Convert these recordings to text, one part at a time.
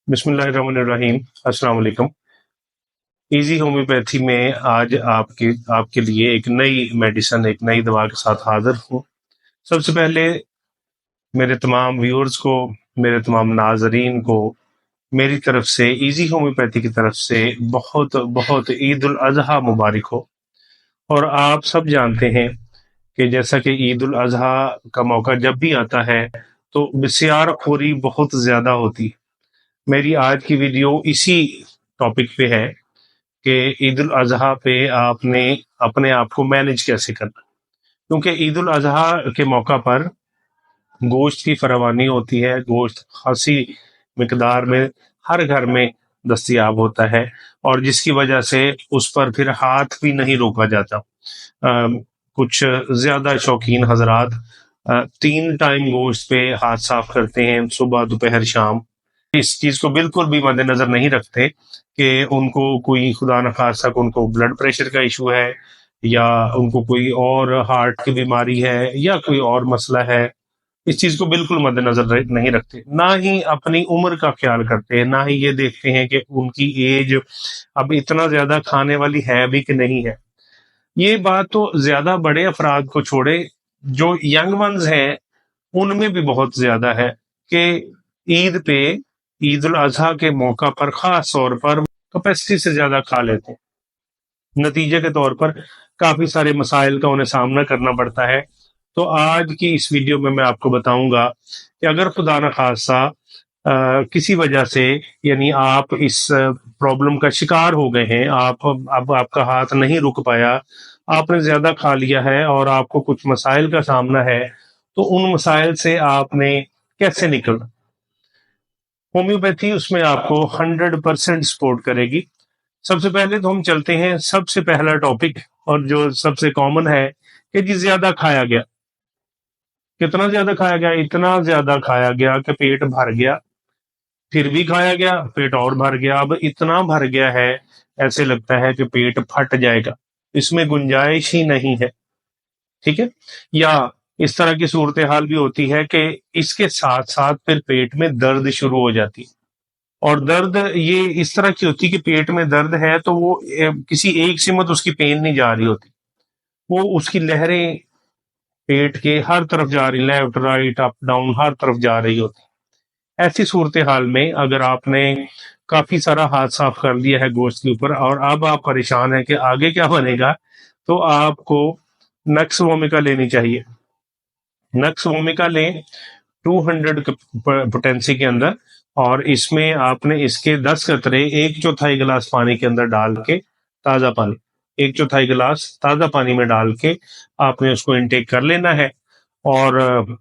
बिस्मिल्लाहिर्रहमानिर्रहीम। अस्सलाम वालेकुम। इजी होम्योपैथी में आज आपके लिए एक नई मेडिसिन, एक नई दवा के साथ हाजिर हूँ। सबसे पहले मेरे तमाम व्यूअर्स को, मेरे तमाम नाजरीन को मेरी तरफ से, इजी होम्योपैथी की तरफ से बहुत बहुत ईद उल अजहा मुबारक हो। और आप सब जानते हैं कि जैसा कि ईद उल अजहा का मौका जब भी आता है तो बिस्यार खोरी बहुत ज्यादा होती। मेरी आज की वीडियो इसी टॉपिक पे है कि ईद उल अजहा पे आपने अपने आप को मैनेज कैसे करना, क्योंकि ईद उल अजहा के मौका पर गोश्त की फरावानी होती है। गोश्त खासी मिकदार में हर घर में दस्तयाब होता है, और जिसकी वजह से उस पर फिर हाथ भी नहीं रोका जाता। कुछ ज्यादा शौकीन हजरात 3 टाइम गोश्त पे हाथ साफ करते हैं, सुबह दोपहर शाम। इस चीज को बिल्कुल भी मद्देनजर नहीं रखते कि उनको कोई खुदा न खास्ता उनको ब्लड प्रेशर का इशू है, या उनको कोई और हार्ट की बीमारी है, या कोई और मसला है। इस चीज को बिल्कुल मद्देनजर नहीं रखते, ना ही अपनी उम्र का ख्याल करते हैं, ना ही ये देखते हैं कि उनकी एज अब इतना ज्यादा खाने वाली है भी कि नहीं है। ये बात तो ज्यादा बड़े अफराद को छोड़े, जो यंग वंस हैं उनमें भी बहुत ज्यादा है कि ईद पे, ईद उल अजहा के मौका पर खास तौर पर कैपेसिटी से ज्यादा खा लेते हैं। नतीजे के तौर पर काफी सारे मसाइल का उन्हें सामना करना पड़ता है। तो आज की इस वीडियो में मैं आपको बताऊंगा कि अगर खुदा न खास्ता किसी वजह से, यानी आप इस प्रॉब्लम का शिकार हो गए हैं, आप अब आपका हाथ नहीं रुक पाया, आपने ज्यादा खा लिया है और आपको कुछ मसाइल का सामना है, तो उन मसाइल से आपने कैसे निकलना। होम्योपैथी उसमें आपको 100% सपोर्ट करेगी। सबसे पहले तो हम चलते हैं सबसे पहला टॉपिक, और जो सबसे कॉमन है कि जी ज्यादा खाया गया। कितना ज्यादा खाया गया? इतना ज्यादा खाया गया कि पेट भर गया, फिर भी खाया गया, पेट और भर गया। अब इतना भर गया है, ऐसे लगता है कि पेट फट जाएगा, इसमें गुंजाइश ही नहीं है। ठीक है। या इस तरह की सूरत हाल भी होती है कि इसके साथ साथ फिर पेट में दर्द शुरू हो जाती है। और दर्द ये इस तरह की होती है कि पेट में दर्द है तो वो किसी एक सिमत उसकी पेन नहीं जा रही होती, वो उसकी लहरें पेट के हर तरफ जा रही, लेफ्ट राइट अप डाउन हर तरफ जा रही होती। ऐसी सूरत हाल में अगर आपने काफी सारा हाथ साफ कर लिया है गोश्त के ऊपर, और अब आप परेशान है कि आगे क्या बनेगा, तो आपको नक्स वोमिका लेनी चाहिए। नक्स वोमिका लें 200 पोटेंसी के अंदर, और इसमें आपने इसके 10 कतरे 1/4 गिलास पानी के अंदर डाल के, ताज़ा पानी 1/4 गिलास ताज़ा पानी में डाल के आपने उसको इनटेक कर लेना है। और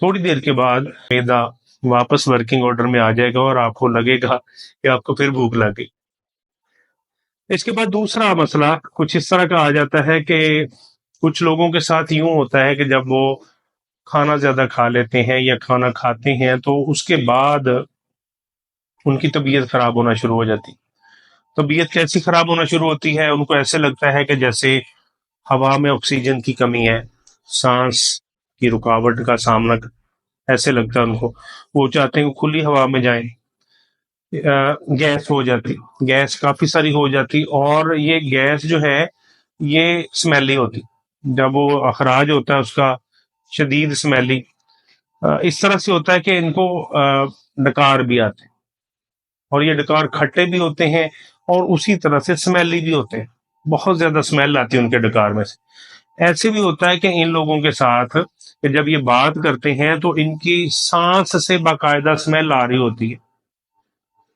थोड़ी देर के बाद मैदा वापस वर्किंग ऑर्डर में आ जाएगा और आपको लगेगा कि आपको फिर भूख लग गई। इसके बाद दूसरा मसला कुछ इस तरह का आ जाता है कि कुछ लोगों के साथ यूं होता है कि जब वो खाना ज्यादा खा लेते हैं या खाना खाते हैं तो उसके बाद उनकी तबीयत खराब होना शुरू हो जाती। तबीयत कैसी खराब होना शुरू होती है? उनको ऐसे लगता है कि जैसे हवा में ऑक्सीजन की कमी है, सांस की रुकावट का सामना ऐसे लगता है उनको। वो चाहते हैं कि खुली हवा में जाएं। गैस हो जाती, गैस काफी सारी हो जाती, और ये गैस जो है ये स्मेली होती। जब वो अखराज होता है उसका शदीद स्मेली, इस तरह से होता है कि इनको डकार भी आते हैं, और ये डकार खट्टे भी होते हैं और उसी तरह से स्मेली भी होते हैं। बहुत ज्यादा स्मेल आती है उनके डकार में से। ऐसे भी होता है कि इन लोगों के साथ कि जब ये बात करते हैं तो इनकी सांस से बाकायदा स्मेल आ रही होती है।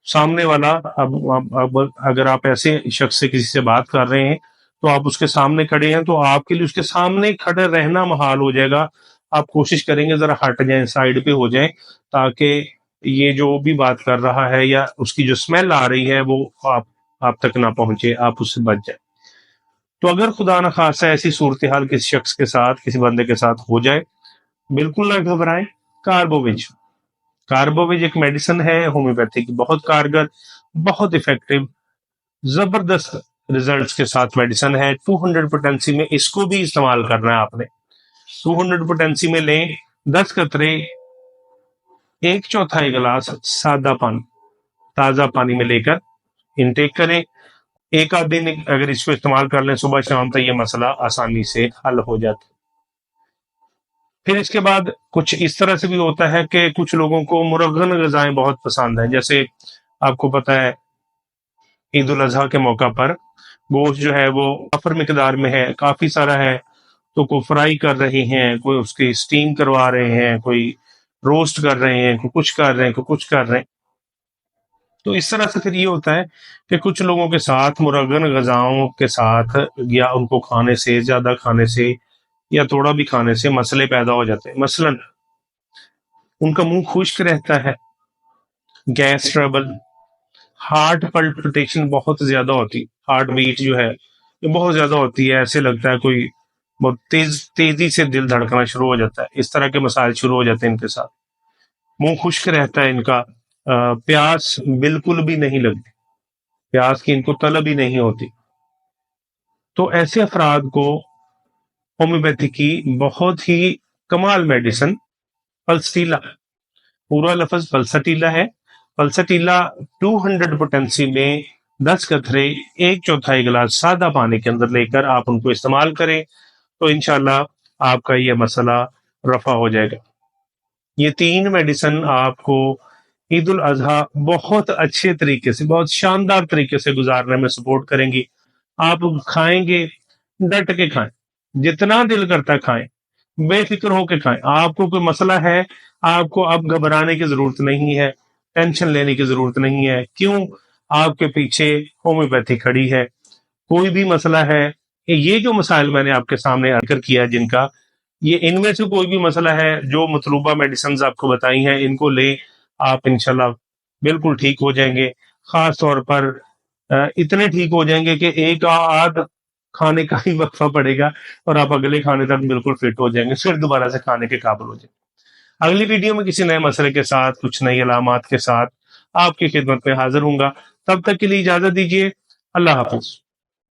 सामने वाला, अब अगर आप ऐसे शख्स से किसी से बात कर रहे हैं तो आप उसके सामने खड़े हैं, तो आपके लिए उसके सामने खड़े रहना महाल हो जाएगा। आप कोशिश करेंगे जरा हट जाएं, साइड पे हो जाएं, ताकि ये जो भी बात कर रहा है या उसकी जो स्मेल आ रही है वो आप तक ना पहुंचे, आप उससे बच जाए। तो अगर खुदा न खासा ऐसी सूरत हाल किसी शख्स के साथ, किसी बंदे के साथ हो जाए, बिल्कुल ना घबराएं। कार्बोविज, कार्बोविज एक मेडिसिन है होम्योपैथी की, बहुत कारगर, बहुत इफेक्टिव, जबरदस्त रिजल्ट्स के साथ मेडिसिन है। 200 पोटेंसी में इसको भी इस्तेमाल करना है आपने। 200 पोटेंसी में लें 10 कतरे 1/4 गिलास सादा पानी, تازہ پانی میں لے کر انٹیک کریں. ایک آدھ دن اگر اس کو استعمال کر لیں صبح شام، تو یہ مسئلہ آسانی سے حل ہو جاتا ہے. پھر اس کے بعد کچھ اس طرح سے بھی ہوتا ہے کہ کچھ لوگوں کو مرغن غذائیں بہت پسند ہیں. جیسے آپ کو پتہ ہے عید الاضحیٰ کے موقع پر گوشت جو ہے وہ کافر مقدار میں ہے، کافی سارا ہے، تو کوئی فرائی کر رہے ہیں، کوئی اس کی اسٹیم کروا رہے ہیں، کوئی روسٹ کر رہے ہیں، کوئی کچھ کر رہے ہیں، کوئی کچھ کر رہے ہیں. تو اس طرح سے پھر یہ ہوتا ہے کہ کچھ لوگوں کے ساتھ مرغن غذاؤں کے ساتھ، یا ان کو کھانے سے، زیادہ کھانے سے یا تھوڑا بھی کھانے سے مسئلے پیدا ہو جاتے ہیں. مثلا ان کا منہ خشک رہتا ہے، گیس ٹربل، ہارٹ پلپٹیشن بہت زیادہ ہوتی، ہارٹ بیٹ جو ہے یہ بہت زیادہ ہوتی ہے، ایسے لگتا ہے کوئی بہت تیزی سے دل دھڑکنا شروع ہو جاتا ہے. اس طرح کے مسائل شروع ہو جاتے ہیں ان کے ساتھ. منہ خشک رہتا ہے ان کا، پیاس بالکل بھی نہیں لگتی، پیاس کی ان کو طلب ہی نہیں ہوتی. تو ایسے افراد کو ہومیوپیتھی کی بہت ہی کمال میڈیسن پلسٹیلا، پورا لفظ پلسٹیلا ہے. پلسٹیلا 200 پوٹینسی میں 10 قطرے 1/4 گلاس سادہ پانی کے اندر لے کر آپ ان کو استعمال کریں، تو انشاءاللہ آپ کا یہ مسئلہ رفع ہو جائے گا. یہ 3 میڈیسن آپ کو عید الاضحیٰ بہت اچھے طریقے سے، بہت شاندار طریقے سے گزارنے میں سپورٹ کریں گی. آپ کھائیں گے، ڈٹ کے کھائیں، جتنا دل کرتا ہے کھائیں، بے فکر ہو کے کھائیں. آپ کو کوئی مسئلہ ہے، آپ کو اب گھبرانے کی ضرورت نہیں ہے، ٹینشن لینے کی ضرورت نہیں ہے. کیوں؟ آپ کے پیچھے ہومیوپیتھی کھڑی ہے. کوئی بھی مسئلہ ہے، یہ جو مسائل میں نے آپ کے سامنے ذکر کیا جن کا، یہ ان میں سے کوئی بھی مسئلہ ہے، جو مطلوبہ میڈیسنز آپ کو بتائی ہیں ان کو لیں، آپ انشاءاللہ بالکل ٹھیک ہو جائیں گے. خاص طور پر اتنے ٹھیک ہو جائیں گے کہ ایک آدھ کھانے کا ہی وقفہ پڑے گا اور آپ اگلے کھانے تک بالکل فٹ ہو جائیں گے، پھر دوبارہ سے کھانے کے قابل ہو جائیں گے. اگلی ویڈیو میں کسی نئے مسئلے کے ساتھ، کچھ نئی علامات کے ساتھ آپ کی خدمت میں حاضر ہوں گا. تب تک کے لیے اجازت دیجیے. اللہ حافظ.